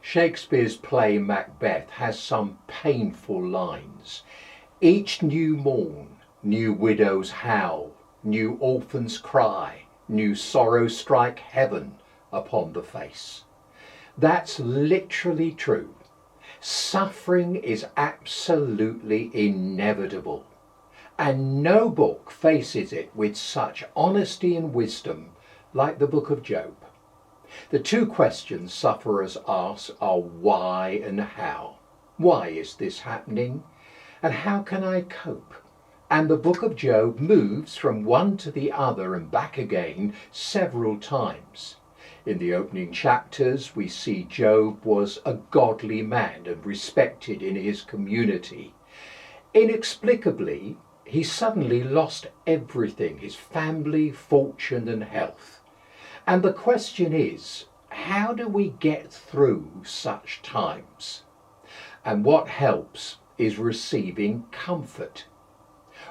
Shakespeare's play Macbeth has some painful lines. Each new morn, new widows howl, new orphans cry, new sorrows strike heaven upon the face. That's literally true. Suffering is absolutely inevitable, and no book faces it with such honesty and wisdom like the book of Job. The two questions sufferers ask are why and how. Why is this happening? And how can I cope? And the book of Job moves from one to the other and back again several times. In the opening chapters, we see Job was a godly man and respected in his community. Inexplicably, he suddenly lost everything, his family, fortune and health. And the question is, how do we get through such times? And what helps is receiving comfort.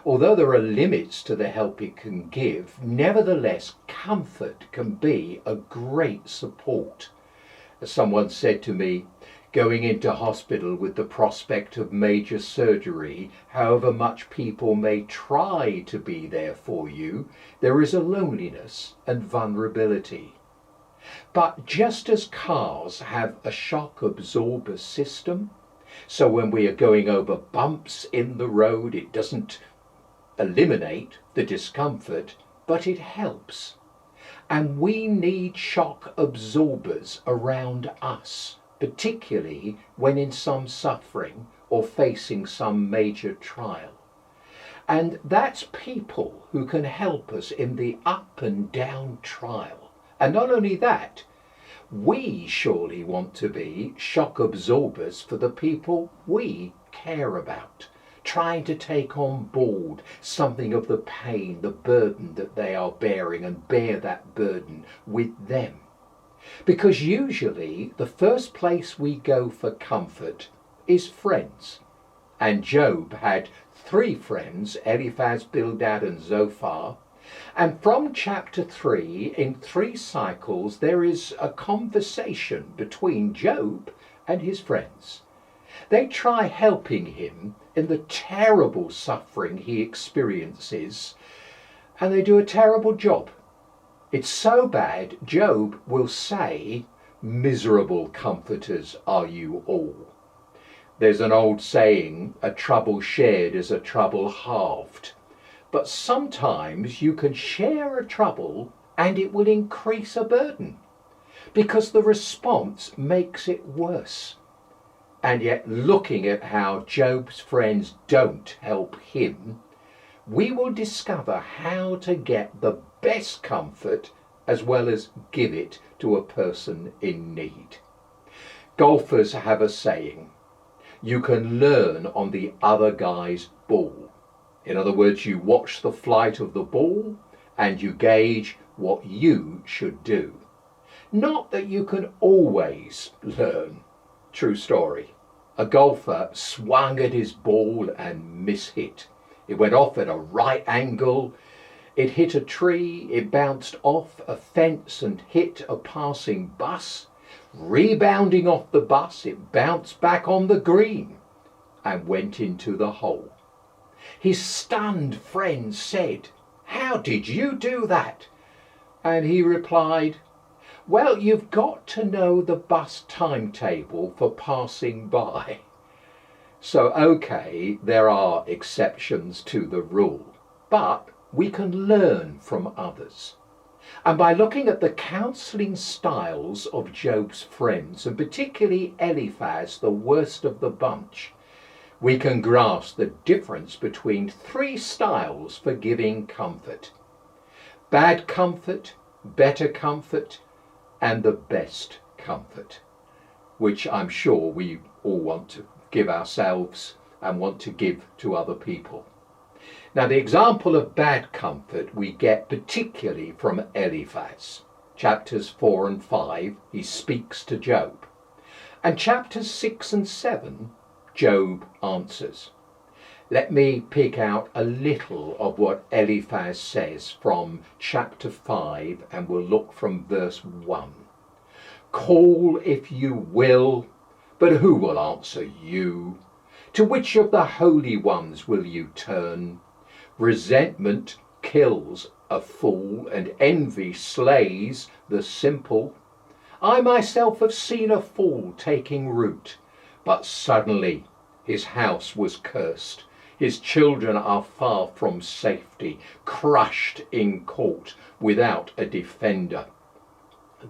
Although there are limits to the help it can give, nevertheless, comfort can be a great support. As someone said to me, going into hospital with the prospect of major surgery, however much people may try to be there for you, there is a loneliness and vulnerability. But just as cars have a shock absorber system, so when we are going over bumps in the road, it doesn't eliminate the discomfort, but it helps. And we need shock absorbers around us, particularly when in some suffering or facing some major trial. And that's people who can help us in the up and down trial. And not only that, we surely want to be shock absorbers for the people we care about, trying to take on board something of the pain, the burden that they are bearing, and bear that burden with them. Because usually the first place we go for comfort is friends. And Job had 3 friends, Eliphaz, Bildad and Zophar. And from chapter 3, in 3 cycles, there is a conversation between Job and his friends. They try helping him in the terrible suffering he experiences, and they do a terrible job. It's so bad, Job will say, "Miserable comforters are you all." There's an old saying, a trouble shared is a trouble halved. But sometimes you can share a trouble and it will increase a burden, because the response makes it worse. And yet, looking at how Job's friends don't help him, we will discover how to get the best comfort as well as give it to a person in need. Golfers have a saying, you can learn on the other guy's ball. In other words, you watch the flight of the ball and you gauge what you should do. Not that you can always learn. True story. A golfer swung at his ball and mishit. It went off at a right angle. It hit a tree. It bounced off a fence and hit a passing bus. Rebounding off the bus, it bounced back on the green and went into the hole. His stunned friend said, "How did you do that?" And he replied, "Well, you've got to know the bus timetable for passing by." So, okay, there are exceptions to the rule, but we can learn from others. And by looking at the counselling styles of Job's friends, and particularly Eliphaz, the worst of the bunch, we can grasp the difference between 3 styles for giving comfort: bad comfort, better comfort, and the best comfort, which I'm sure we all want to give ourselves and want to give to other people. Now, the example of bad comfort we get particularly from Eliphaz. Chapters 4 and 5, he speaks to Job. And chapters 6 and 7, Job answers. Let me pick out a little of what Eliphaz says from chapter 5, and we'll look from verse 1. Call if you will, but who will answer you? To which of the holy ones will you turn? Resentment kills a fool, and envy slays the simple. I myself have seen a fool taking root, but suddenly his house was cursed. His children are far from safety, crushed in court without a defender.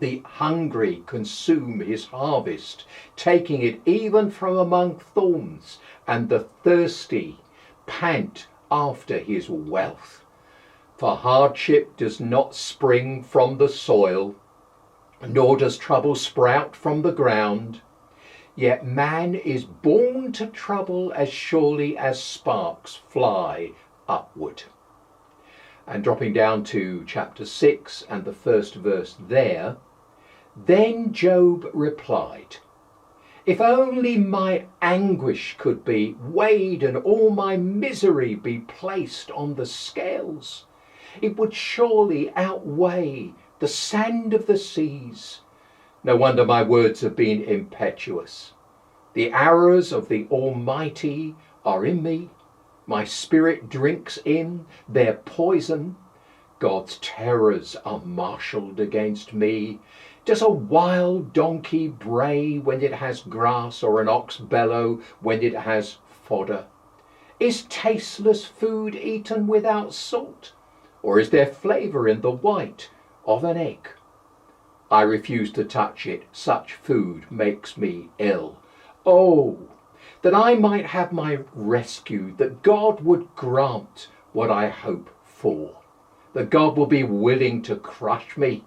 The hungry consume his harvest, taking it even from among thorns, and the thirsty pant after his wealth. For hardship does not spring from the soil, nor does trouble sprout from the ground. Yet man is born to trouble as surely as sparks fly upward. And dropping down to chapter 6 and the first verse there, then Job replied, if only my anguish could be weighed and all my misery be placed on the scales, it would surely outweigh the sand of the seas. No wonder my words have been impetuous. The arrows of the Almighty are in me. My spirit drinks in their poison. God's terrors are marshalled against me. Does a wild donkey bray when it has grass, or an ox bellow when it has fodder? Is tasteless food eaten without salt, or is there flavour in the white of an egg? I refuse to touch it. Such food makes me ill. Oh, that I might have my rescue, that God would grant what I hope for, that God will be willing to crush me,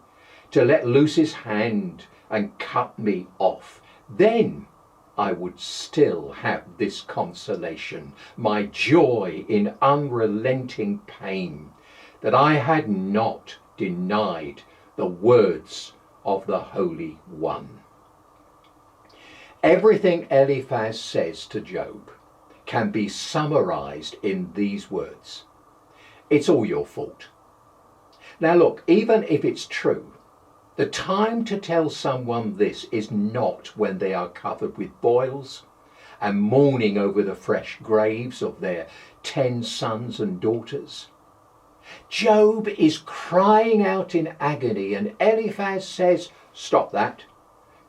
to let loose his hand and cut me off. Then I would still have this consolation, my joy in unrelenting pain, that I had not denied the words of the Holy One. Everything Eliphaz says to Job can be summarized in these words. It's all your fault. Now look, even if it's true, the time to tell someone this is not when they are covered with boils and mourning over the fresh graves of their 10 sons and daughters. Job is crying out in agony, and Eliphaz says, stop that.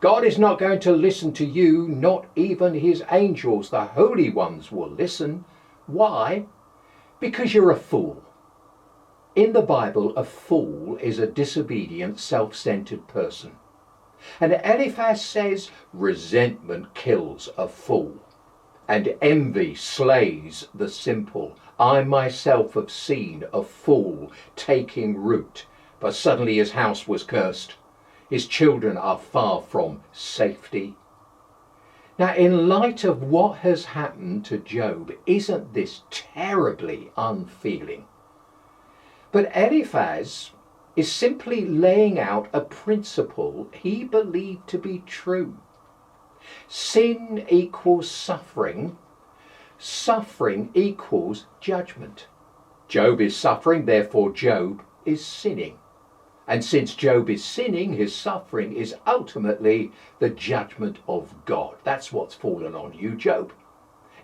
God is not going to listen to you, not even his angels, the holy ones, will listen. Why? Because you're a fool. In the Bible, a fool is a disobedient, self-centered person. And Eliphaz says, resentment kills a fool, and envy slays the simple. I myself have seen a fool taking root, but suddenly his house was cursed. His children are far from safety. Now, in light of what has happened to Job, isn't this terribly unfeeling? But Eliphaz is simply laying out a principle he believed to be true. Sin equals suffering. Suffering equals judgment. Job is suffering, therefore Job is sinning. And since Job is sinning, his suffering is ultimately the judgment of God. That's what's fallen on you, Job.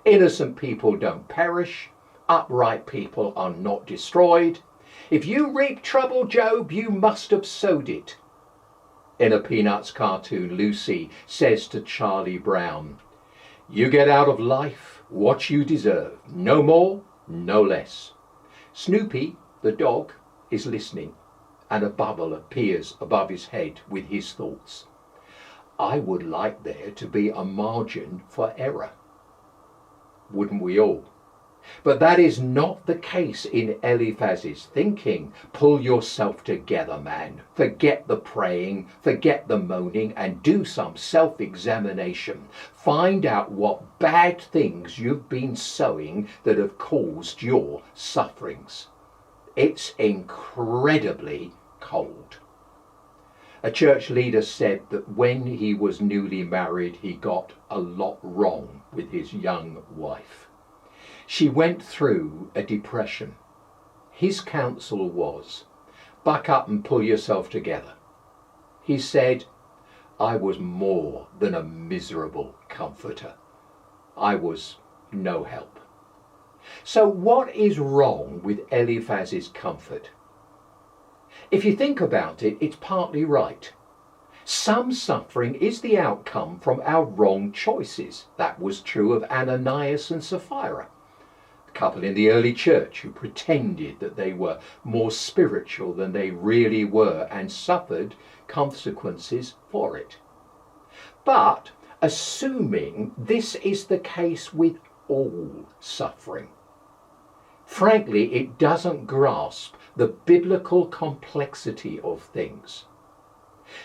Innocent people don't perish. Upright people are not destroyed. If you reap trouble, Job, you must have sowed it. In a Peanuts cartoon, Lucy says to Charlie Brown, you get out of life what you deserve. No more, no less. Snoopy, the dog, is listening, and a bubble appears above his head with his thoughts. I would like there to be a margin for error. Wouldn't we all? But that is not the case in Eliphaz's thinking. Pull yourself together, man. Forget the praying, forget the moaning, and do some self-examination. Find out what bad things you've been sowing that have caused your sufferings. It's incredibly cold. A church leader said that when he was newly married, he got a lot wrong with his young wife. She went through a depression. His counsel was, buck up and pull yourself together. He said, I was more than a miserable comforter. I was no help. So what is wrong with Eliphaz's comfort? If you think about it, it's partly right. Some suffering is the outcome from our wrong choices. That was true of Ananias and Sapphira, a couple in the early church who pretended that they were more spiritual than they really were and suffered consequences for it. But assuming this is the case with all suffering, frankly, it doesn't grasp the biblical complexity of things.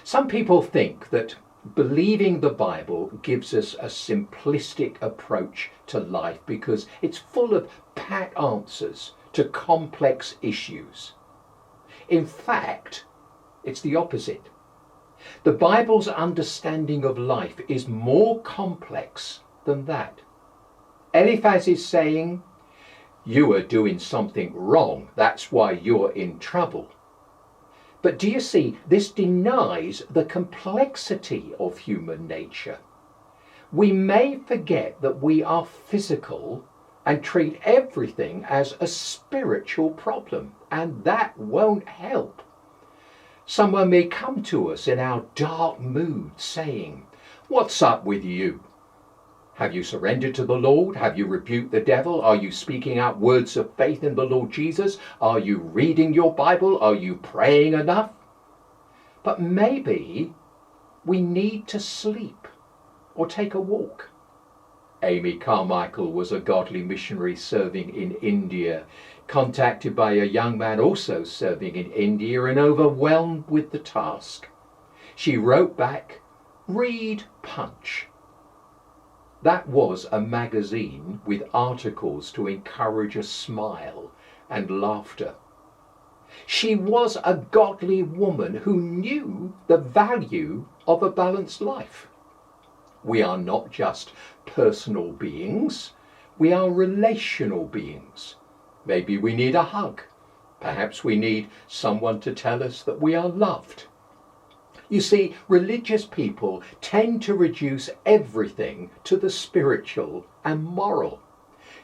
Some people think that believing the Bible gives us a simplistic approach to life because it's full of pat answers to complex issues. In fact, it's the opposite. The Bible's understanding of life is more complex than that. Eliphaz is saying, you are doing something wrong, that's why you're in trouble. But do you see, this denies the complexity of human nature. We may forget that we are physical and treat everything as a spiritual problem, and that won't help. Someone may come to us in our dark mood saying, what's up with you? Have you surrendered to the Lord? Have you rebuked the devil? Are you speaking out words of faith in the Lord Jesus? Are you reading your Bible? Are you praying enough? But maybe we need to sleep or take a walk. Amy Carmichael was a godly missionary serving in India, contacted by a young man also serving in India and overwhelmed with the task. She wrote back, read Punch. That was a magazine with articles to encourage a smile and laughter. She was a godly woman who knew the value of a balanced life. We are not just personal beings, we are relational beings. Maybe we need a hug. Perhaps we need someone to tell us that we are loved. You see, religious people tend to reduce everything to the spiritual and moral.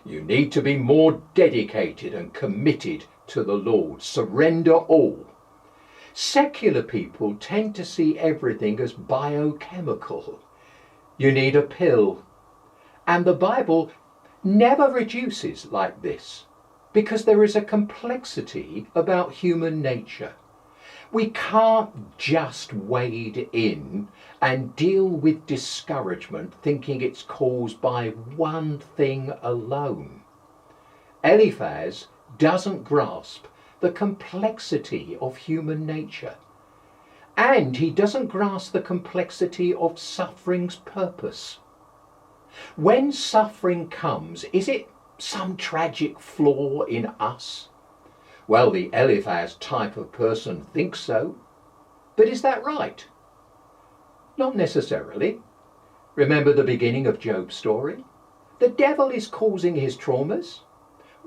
You need to be more dedicated and committed to the Lord. Surrender all. Secular people tend to see everything as biochemical. You need a pill. And the Bible never reduces like this, because there is a complexity about human nature. We can't just wade in and deal with discouragement thinking it's caused by one thing alone. Eliphaz doesn't grasp the complexity of human nature, and he doesn't grasp the complexity of suffering's purpose. When suffering comes, is it some tragic flaw in us? Well, the Eliphaz type of person thinks so. But is that right? Not necessarily. Remember the beginning of Job's story? The devil is causing his traumas.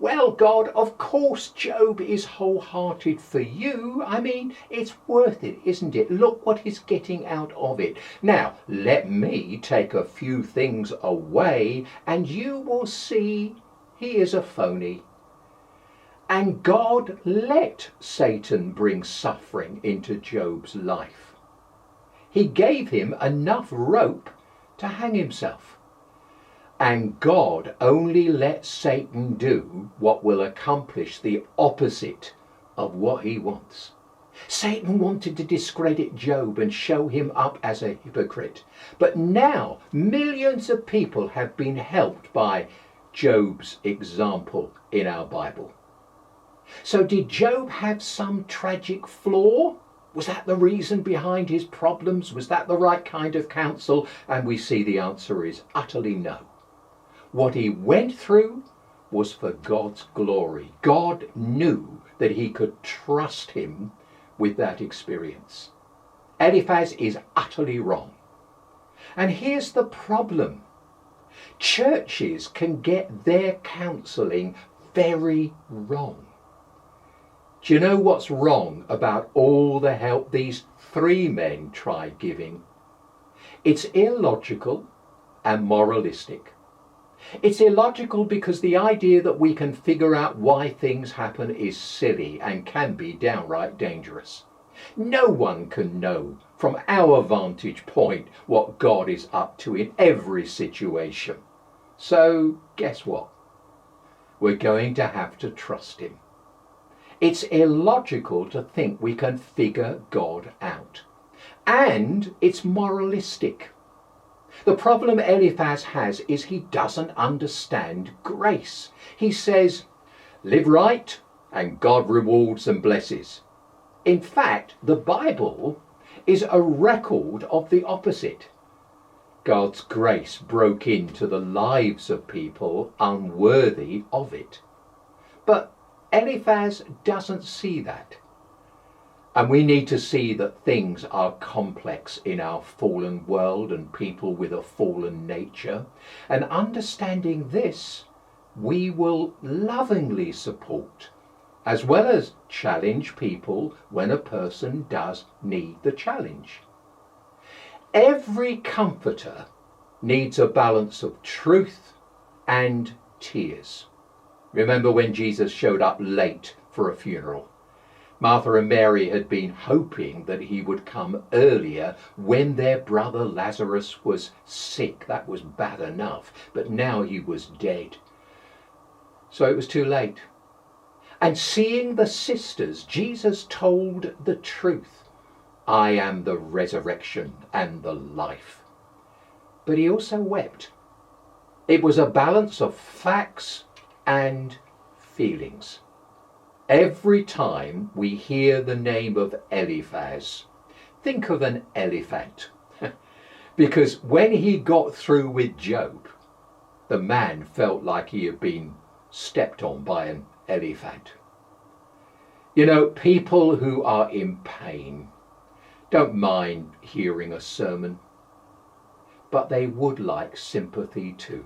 Well, God, of course Job is wholehearted for you. I mean, it's worth it, isn't it? Look what he's getting out of it. Now, let me take a few things away and you will see he is a phony. And God let Satan bring suffering into Job's life. He gave him enough rope to hang himself. And God only let Satan do what will accomplish the opposite of what he wants. Satan wanted to discredit Job and show him up as a hypocrite. But now millions of people have been helped by Job's example in our Bible. So did Job have some tragic flaw? Was that the reason behind his problems? Was that the right kind of counsel? And we see the answer is utterly no. What he went through was for God's glory. God knew that he could trust him with that experience. Eliphaz is utterly wrong. And here's the problem. Churches can get their counselling very wrong. Do you know what's wrong about all the help these three men tried giving? It's illogical and moralistic. It's illogical because the idea that we can figure out why things happen is silly and can be downright dangerous. No one can know from our vantage point what God is up to in every situation. So guess what? We're going to have to trust him. It's illogical to think we can figure God out. And it's moralistic. The problem Eliphaz has is he doesn't understand grace. He says, live right and God rewards and blesses. In fact, the Bible is a record of the opposite. God's grace broke into the lives of people unworthy of it. But Eliphaz doesn't see that. And we need to see that things are complex in our fallen world and people with a fallen nature. And understanding this, we will lovingly support, as well as challenge people when a person does need the challenge. Every comforter needs a balance of truth and tears. Remember when Jesus showed up late for a funeral? Martha and Mary had been hoping that he would come earlier when their brother Lazarus was sick. That was bad enough, but now he was dead. So it was too late. And seeing the sisters, Jesus told the truth. I am the resurrection and the life. But he also wept. It was a balance of facts and feelings. Every time we hear the name of Eliphaz, think of an elephant. Because when he got through with Job, the man felt like he had been stepped on by an elephant. You know, people who are in pain don't mind hearing a sermon, but they would like sympathy too.